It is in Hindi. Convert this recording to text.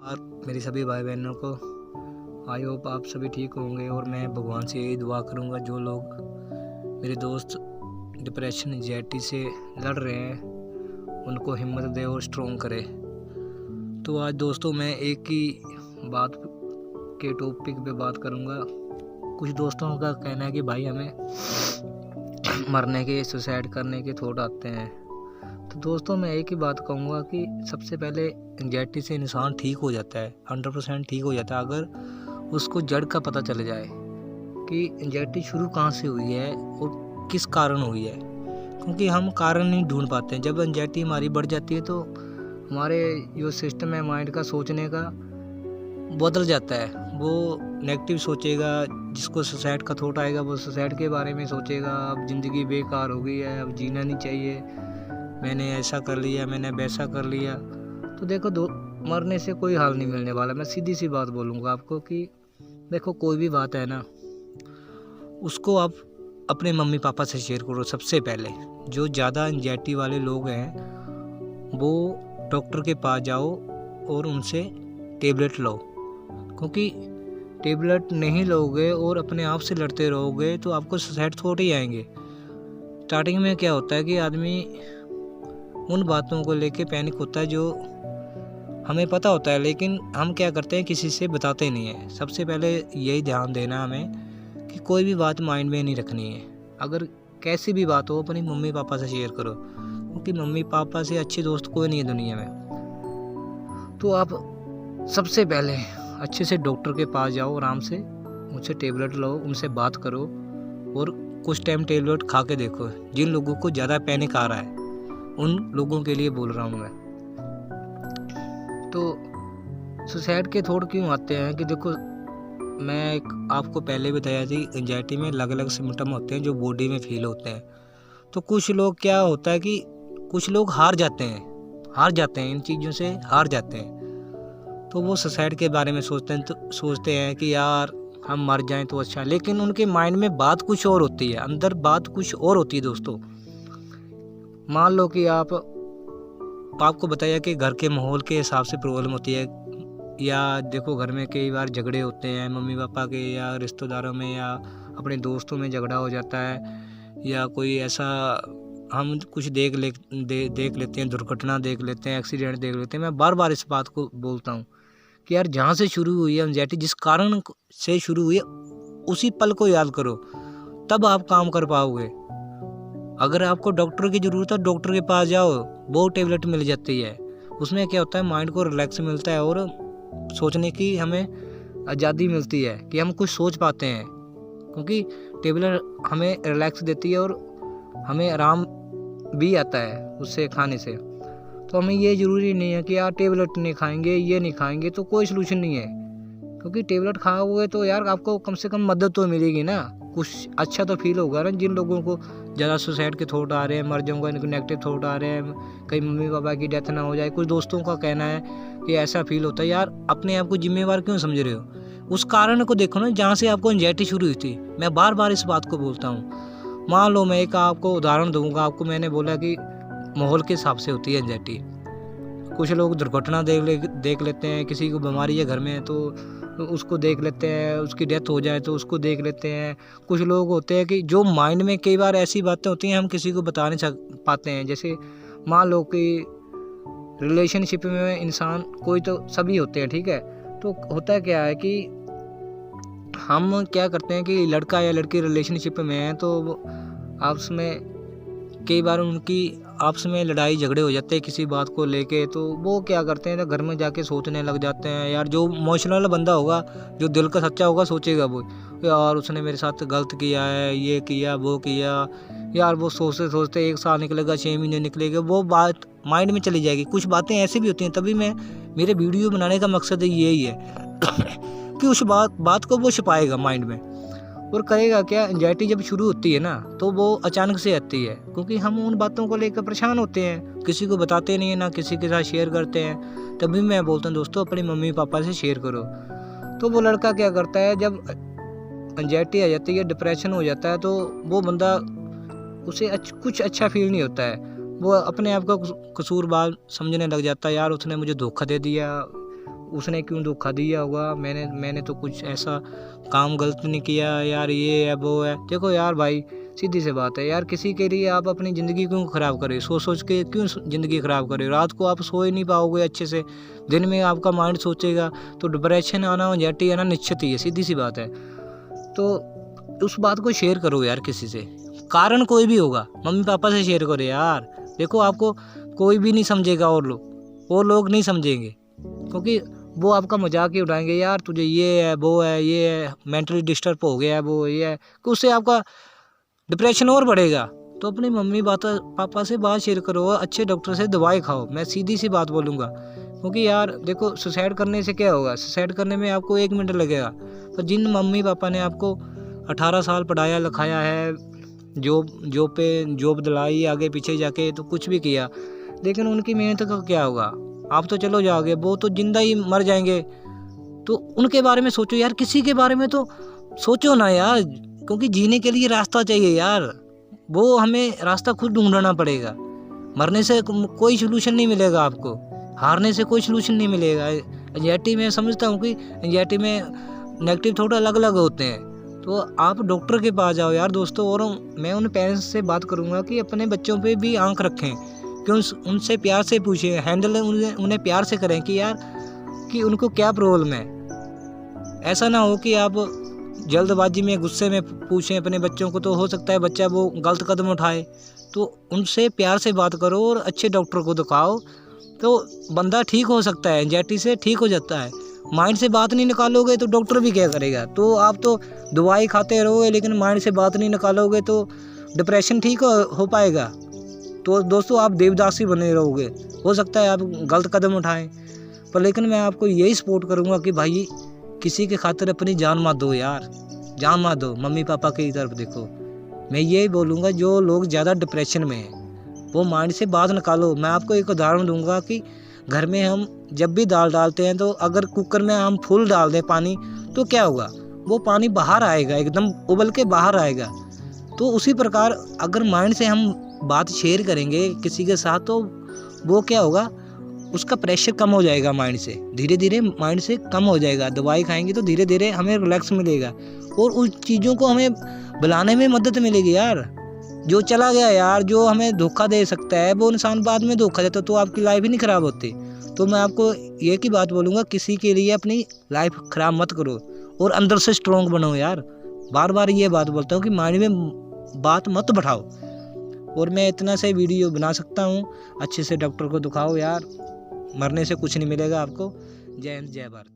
और मेरी सभी भाई बहनों को आई होप आप सभी ठीक होंगे। और मैं भगवान से यही दुआ करूंगा जो लोग मेरे दोस्त डिप्रेशन एंजाइटी से लड़ रहे हैं उनको हिम्मत दे और स्ट्रॉन्ग करे। तो आज दोस्तों मैं एक ही बात के टॉपिक पे बात करूंगा। कुछ दोस्तों का कहना है कि भाई हमें मरने के सुसाइड करने के थॉट आते हैं। तो दोस्तों मैं एक ही बात कहूँगा कि सबसे पहले एंजाइटी से इंसान ठीक हो जाता है, 100% ठीक हो जाता है अगर उसको जड़ का पता चल जाए कि एंजाइटी शुरू कहाँ से हुई है और किस कारण हुई है। क्योंकि हम कारण नहीं ढूंढ पाते हैं। जब एंजाइटी हमारी बढ़ जाती है तो हमारे जो सिस्टम है माइंड का सोचने का बदल जाता है। वो नेगेटिव सोचेगा, जिसको सुसाइड का थॉट आएगा वो सुसाइड के बारे में सोचेगा। अब ज़िंदगी बेकार हो गई है, अब जीना नहीं चाहिए, मैंने ऐसा कर लिया, मैंने वैसा कर लिया। तो देखो मरने से कोई हाल नहीं मिलने वाला। मैं सीधी सी बात बोलूँगा आपको कि देखो कोई भी बात है ना, उसको आप अपने मम्मी पापा से शेयर करो। सबसे पहले जो ज़्यादा एंजाइटी वाले लोग हैं वो डॉक्टर के पास जाओ और उनसे टेबलेट लो। क्योंकि टेबलेट नहीं लोगे और अपने आप से लड़ते रहोगे तो आपको सुसाइड थॉट ही आएंगे। स्टार्टिंग में क्या होता है कि आदमी उन बातों को लेके पैनिक होता है जो हमें पता होता है, लेकिन हम क्या करते हैं किसी से बताते नहीं हैं। सबसे पहले यही ध्यान देना हमें कि कोई भी बात माइंड में नहीं रखनी है। अगर कैसी भी बात हो अपनी मम्मी पापा से शेयर करो, क्योंकि मम्मी पापा से अच्छे दोस्त कोई नहीं है दुनिया में। तो आप सबसे पहले अच्छे से डॉक्टर के पास जाओ, आराम से उनसे टेबलेट लो, उनसे बात करो और कुछ टाइम टेबलेट खा के देखो। जिन लोगों को ज़्यादा पैनिक आ रहा है उन लोगों के लिए बोल रहा हूँ मैं। तो सुसाइड के थॉट क्यों आते हैं कि देखो मैं आपको पहले बताया थी एंजाइटी में अलग अलग सिम्टम होते हैं जो बॉडी में फील होते हैं। तो कुछ लोग क्या होता है कि कुछ लोग हार जाते हैं इन चीज़ों से हार जाते हैं। तो वो सुसाइड के बारे में सोचते हैं कि यार हम मर जाएं तो अच्छा, लेकिन उनके माइंड में बात कुछ और होती है, अंदर बात कुछ और होती है दोस्तों। मान लो कि आपको बताया कि घर के माहौल के हिसाब से प्रॉब्लम होती है, या देखो घर में कई बार झगड़े होते हैं मम्मी पापा के, या रिश्तेदारों में, या अपने दोस्तों में झगड़ा हो जाता है, या कोई ऐसा हम कुछ देख लेते हैं, दुर्घटना देख लेते हैं, एक्सीडेंट देख लेते हैं। मैं बार बार इस बात को बोलता हूँ कि यार जहाँ से शुरू हुई है एंजाइटी, जिस कारण से शुरू हुई है उसी पल को याद करो, तब आप काम कर पाओगे। अगर आपको डॉक्टर की ज़रूरत है डॉक्टर के पास जाओ, वो टेबलेट मिल जाती है। उसमें क्या होता है माइंड को रिलैक्स मिलता है और सोचने की हमें आज़ादी मिलती है कि हम कुछ सोच पाते हैं। क्योंकि टेबलेट हमें रिलैक्स देती है और हमें आराम भी आता है उससे खाने से। तो हमें ये ज़रूरी नहीं है कि यार टेबलेट नहीं खाएंगे, ये नहीं खाएंगे तो कोई सलूशन नहीं है। क्योंकि टेबलेट खाओगे तो यार आपको कम से कम मदद तो मिलेगी ना, कुछ अच्छा तो फील होगा ना। जिन लोगों को ज़्यादा सुसाइड के थॉट आ रहे हैं, मर जाऊंगा, नेगेटिव थॉट आ रहे हैं, कहीं मम्मी पापा की डेथ ना हो जाए, कुछ दोस्तों का कहना है कि ऐसा फील होता है। यार अपने आप को जिम्मेवार क्यों समझ रहे हो? उस कारण को देखो ना जहाँ से आपको एंजाइटी शुरू हुई थी। मैं बार बार इस बात को बोलता हूँ। मान लो मैं एक आपको उदाहरण दूंगा। आपको मैंने बोला कि माहौल के हिसाब से होती है एंजाइटी। कुछ लोग दुर्घटना देख लेते हैं, किसी को बीमारी है घर में तो उसको देख लेते हैं, उसकी डेथ हो जाए तो उसको देख लेते हैं। कुछ लोग होते हैं कि जो माइंड में कई बार ऐसी बातें होती हैं हम किसी को बता नहीं पाते हैं। जैसे मान लो कि रिलेशनशिप में इंसान कोई तो सभी होते हैं, ठीक है। तो होता क्या है कि हम क्या करते हैं कि लड़का या लड़की रिलेशनशिप में है तो आपस में कई बार उनकी आपस में लड़ाई झगड़े हो जाते हैं किसी बात को लेके। तो वो क्या करते हैं तो घर में जाके सोचने लग जाते हैं। यार जो इमोशनल बंदा होगा, जो दिल का सच्चा होगा, सोचेगा वो यार उसने मेरे साथ गलत किया है, ये किया वो किया। यार वो सोचते सोचते 1 साल निकलेगा, 6 महीने निकलेगा, वो बात माइंड में चली जाएगी। कुछ बातें ऐसी भी होती हैं, तभी मेरे वीडियो बनाने का मकसद यही है कि उस बात को वो छिपाएगा माइंड में। और करेगा क्या, एंजाइटी जब शुरू होती है ना तो वो अचानक से आती है, क्योंकि हम उन बातों को लेकर परेशान होते हैं, किसी को बताते नहीं है, ना किसी के साथ शेयर करते हैं। तभी मैं बोलता हूँ दोस्तों अपने मम्मी पापा से शेयर करो। तो वो लड़का क्या करता है, जब एंजाइटी आ जाती है, डिप्रेशन हो जाता है, तो वो बंदा उसे कुछ अच्छा फील नहीं होता है। वो अपने आप को कसूरवार समझने लग जाता है। यार उसने मुझे धोखा दे दिया, उसने क्यों धोखा दिया होगा, मैंने तो कुछ ऐसा काम गलत नहीं किया यार, ये है वो है। देखो यार भाई, सीधी सी बात है यार, किसी के लिए आप अपनी ज़िंदगी क्यों ख़राब करें, सोच के क्यों ज़िंदगी ख़राब करें। रात को आप सो ही नहीं पाओगे अच्छे से, दिन में आपका माइंड सोचेगा तो डिप्रेशन आना, एंजाइटी आना निश्चित ही है, सीधी सी बात है। तो उस बात को शेयर करो यार किसी से, कारण कोई भी होगा, मम्मी पापा से शेयर करो यार। देखो आपको कोई भी नहीं समझेगा, और वो लोग नहीं समझेंगे, क्योंकि वो आपका मजाक ही उड़ाएंगे, यार तुझे ये है वो है, ये है, मेंटली डिस्टर्ब हो गया है, वो ये है, कि उससे आपका डिप्रेशन और बढ़ेगा। तो अपनी मम्मी पापा से बात शेयर करो, अच्छे डॉक्टर से दवाई खाओ, मैं सीधी सी बात बोलूँगा। क्योंकि यार देखो, सुसाइड करने से क्या होगा, सुसाइड करने में आपको 1 मिनट लगेगा, पर जिन मम्मी पापा ने आपको 18 साल पढ़ाया लिखाया है, जॉब दिलाई, आगे पीछे जाके तो कुछ भी किया, लेकिन उनकी मेहनत का क्या होगा। आप तो चलो जाओगे, वो तो जिंदा ही मर जाएंगे। तो उनके बारे में सोचो यार, किसी के बारे में तो सोचो ना यार, क्योंकि जीने के लिए रास्ता चाहिए यार, वो हमें रास्ता खुद ढूंढना पड़ेगा। मरने से कोई सोल्यूशन नहीं मिलेगा आपको, हारने से कोई सोल्यूशन नहीं मिलेगा। एंजाइटी में समझता हूँ कि एंजाइटी में नेगेटिव थोड़ा अलग अलग होते हैं, तो आप डॉक्टर के पास जाओ यार दोस्तों। और मैं उन पेरेंट्स से बात करूँगा कि अपने बच्चों पे भी आंख रखें, कि उनसे प्यार से पूछें, हैंडल उन्हें प्यार से करें कि यार कि उनको क्या प्रॉब्लम है। ऐसा ना हो कि आप जल्दबाजी में गुस्से में पूछें अपने बच्चों को, तो हो सकता है बच्चा वो गलत कदम उठाए। तो उनसे प्यार से बात करो और अच्छे डॉक्टर को दिखाओ, तो बंदा ठीक हो सकता है, एंजाइटी से ठीक हो जाता है। माइंड से बात नहीं निकालोगे तो डॉक्टर भी क्या करेगा। तो आप तो दवाई खाते रहोगे, लेकिन माइंड से बात नहीं निकालोगे तो डिप्रेशन ठीक हो पाएगा। तो दोस्तों, आप देवदासी बने रहोगे, हो सकता है आप गलत कदम उठाएं। पर लेकिन मैं आपको यही सपोर्ट करूँगा कि भाई, किसी के खातिर अपनी जान मत दो यार, जान मत दो, मम्मी पापा की तरफ देखो। मैं यही बोलूँगा, जो लोग ज़्यादा डिप्रेशन में हैं वो माइंड से बात निकालो। मैं आपको एक उदाहरण दूंगा कि घर में हम जब भी दाल डालते हैं, तो अगर कुकर में हम फुल डाल दें पानी, तो क्या होगा, वो पानी बाहर आएगा, एकदम उबल के बाहर आएगा। तो उसी प्रकार अगर माइंड से हम बात शेयर करेंगे किसी के साथ, तो वो क्या होगा, उसका प्रेशर कम हो जाएगा, माइंड से धीरे धीरे माइंड से कम हो जाएगा। दवाई खाएंगे तो धीरे धीरे हमें रिलैक्स मिलेगा, और उस चीज़ों को हमें बुलाने में मदद मिलेगी यार। जो चला गया यार, जो हमें धोखा दे सकता है, वो इंसान बाद में धोखा देता, तो आपकी लाइफ ही नहीं ख़राब होती। तो मैं आपको ये की बात बोलूँगा, किसी के लिए अपनी लाइफ ख़राब मत करो, और अंदर से स्ट्रॉन्ग बनो यार। बार बार ये बात बोलता हूँ कि माइंड में बात मत बढ़ाओ। और मैं इतना से वीडियो बना सकता हूँ, अच्छे से डॉक्टर को दिखाओ यार, मरने से कुछ नहीं मिलेगा आपको। जय हिंद, जय भारत।